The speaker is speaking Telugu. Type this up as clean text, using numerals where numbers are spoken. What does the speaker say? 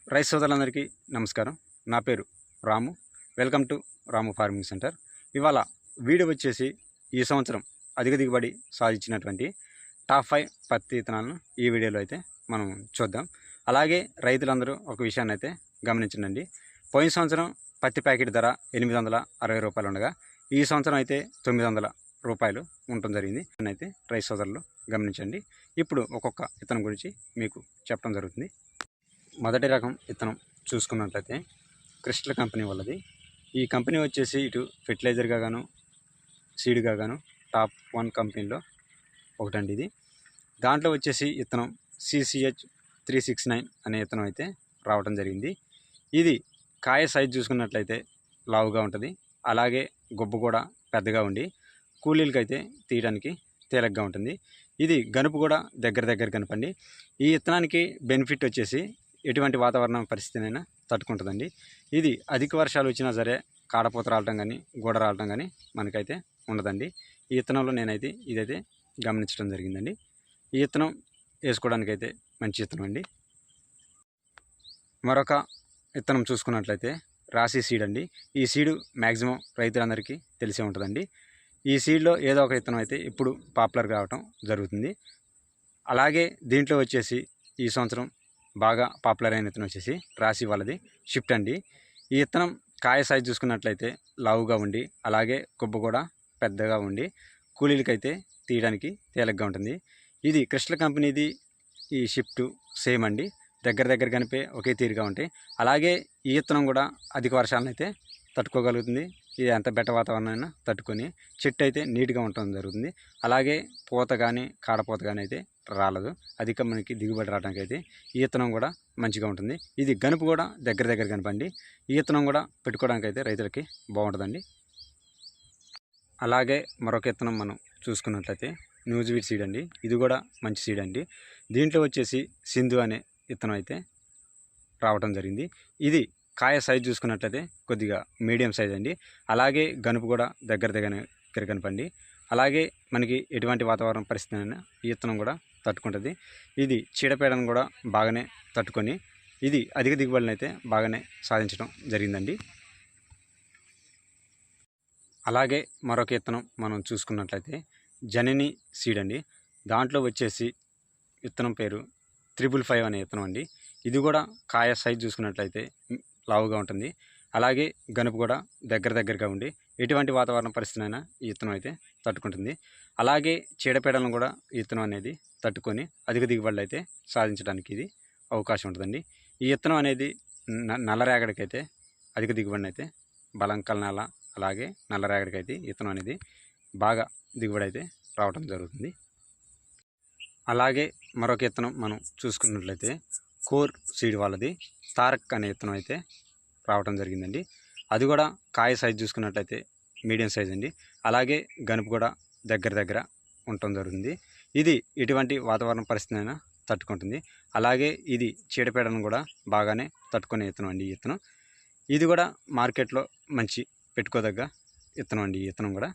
రైస్ సోదరులందరికీ నమస్కారం. నా పేరు Ramu. Welcome to Ramu farming center. ఇవాళ వీడియో వచ్చేసి ఈ సంవత్సరం అధిక దిగుబడి సాధించినటువంటి టాప్ 5 పత్తి విత్తనాలను ఈ వీడియోలో అయితే మనం చూద్దాం. అలాగే రైతులందరూ ఒక విషయాన్ని అయితే గమనించండి. పోయిన సంవత్సరం పత్తి ప్యాకెట్ ధర 860 రూపాయలు ఉండగా ఈ సంవత్సరం అయితే 900 రూపాయలు ఉండటం జరిగింది. అయితే రైస్ సోదరులు గమనించండి. ఇప్పుడు ఒక్కొక్క విత్తనం గురించి మీకు చెప్పడం జరుగుతుంది. మొదటి రకం విత్తనం చూసుకున్నట్లయితే క్రిస్టల్ కంపెనీ వాళ్ళది. ఈ కంపెనీ వచ్చేసి ఇటు ఫెర్టిలైజర్గా గాను సీడ్గా గాను టాప్ 1 కంపెనీలో ఒకటండి ఇది. దాంట్లో వచ్చేసి విత్తనం CCH 369 అనే విత్తనం అయితే రావడం జరిగింది. ఇది కాయ సైజ్ చూసుకున్నట్లయితే లావుగా ఉంటుంది. అలాగే గొబ్బు కూడా పెద్దగా ఉండి కూలీలకి అయితే తీయడానికి తేలిగ్గా ఉంటుంది. ఇది గనుపు కూడా దగ్గర కనపండి. ఈ విత్తనానికి బెనిఫిట్ వచ్చేసి ఎటువంటి వాతావరణ పరిస్థితినైనా తట్టుకుంటుందండి. ఇది అధిక వర్షాలు వచ్చినా సరే కాడపూత రావటం కానీ గోడ రావటం కానీ మనకైతే ఉండదండి. ఈ విత్తనంలో నేనైతే ఇదైతే గమనించడం జరిగిందండి. ఈ విత్తనం వేసుకోవడానికైతే మంచి విత్తనం అండి. మరొక విత్తనం చూసుకున్నట్లయితే రాశి సీడ్ అండి. ఈ సీడు మ్యాక్సిమం రైతులందరికీ తెలిసే ఉంటుందండి. ఈ సీడ్లో ఏదో ఒక విత్తనం అయితే ఇప్పుడు పాపులర్గా రావటం జరుగుతుంది. అలాగే దీంట్లో వచ్చేసి ఈ సంవత్సరం బాగా పాపులర్ అయిన విత్తనం వచ్చేసి రాశి వాళ్ళది షిఫ్ట్ అండి. ఈ విత్తనం కాయ సైజ్ చూసుకున్నట్లయితే లావుగా ఉండి అలాగే కొబ్బు కూడా పెద్దగా ఉండి కూలీలకైతే తీయడానికి తేలిగ్గా ఉంటుంది. ఇది క్రిస్టల్ కంపెనీది. ఈ షిఫ్ట్ సేమ్ అండి. దగ్గర కనిపే ఒకే తీరుగా ఉంటాయి. అలాగే ఈ విత్తనం కూడా అధిక వర్షాలను అయితే తట్టుకోగలుగుతుంది. ఇది ఎంత బెట్ట వాతావరణం అయినా తట్టుకొని చెట్టు అయితే నీట్గా ఉండటం జరుగుతుంది. అలాగే పూత కానీ కాడపూత కానీ అయితే రాలదు. అధిక మనకి దిగుబడి రావడానికి అయితే ఈ విత్తనం కూడా మంచిగా ఉంటుంది. ఇది గనుపు కూడా దగ్గర కనపండి. ఈ విత్తనం కూడా పెట్టుకోవడానికి అయితే రైతులకి బాగుంటుందండి. అలాగే మరొక విత్తనం మనం చూసుకున్నట్లయితే న్యూజివీడ్ సీడ్ అండి. ఇది కూడా మంచి సీడ్ అండి. దీంట్లో వచ్చేసి సింధు అనే విత్తనం అయితే రావడం జరిగింది. ఇది కాయ సైజ్ చూసుకున్నట్లయితే కొద్దిగా మీడియం సైజ్ అండి. అలాగే గనుపు కూడా దగ్గర కనపండి. అలాగే మనకి ఎటువంటి వాతావరణ పరిస్థితి అయినా ఈ విత్తనం కూడా తట్టుకుంటుంది. ఇది చీడపీడను కూడా బాగానే తట్టుకొని ఇది అధిక దిగుబడిని అయితే బాగానే సాధించడం జరిగిందండి. అలాగే మరొక విత్తనం మనం చూసుకున్నట్లయితే జనని సీడ్ అండి. దాంట్లో వచ్చేసి విత్తనం పేరు 555 అనే విత్తనం అండి. ఇది కూడా కాయ సైజ్ చూసుకున్నట్లయితే లావుగా ఉంటుంది. అలాగే గనుపు కూడా దగ్గరగా ఉండి ఎటువంటి వాతావరణ పరిస్థితినైనా ఈ విత్తనం అయితే తట్టుకుంటుంది. అలాగే చీడపీడలను కూడా ఈ విత్తనం అనేది తట్టుకొని అధిక దిగుబడులు అయితే సాధించడానికి ఇది అవకాశం ఉంటుందండి. ఈ విత్తనం అనేది నల్లరేగడికైతే అధిక దిగుబడిని అయితే బలంకల నేల అలాగే నల్లరేగడికైతే విత్తనం అనేది బాగా దిగుబడి అయితే రావడం జరుగుతుంది. అలాగే మరొక విత్తనం మనం చూసుకున్నట్లయితే కోర్ సీడ్ వాళ్ళది తారక్ అనే విత్తనం అయితే రావడం జరిగిందండి. అది కూడా కాయ సైజ్ చూసుకున్నట్లయితే మీడియం సైజ్ అండి. అలాగే గనుపు కూడా దగ్గర ఉండటం జరుగుతుంది. ఇది ఎటువంటి వాతావరణ పరిస్థితినైనా తట్టుకుంటుంది. అలాగే ఇది చీడపీడను కూడా బాగానే తట్టుకునే విత్తనం అండి. ఈ విత్తనం ఇది కూడా మార్కెట్లో మంచి పెట్టుకోదగ్గ విత్తనం అండి. ఈ విత్తనం కూడా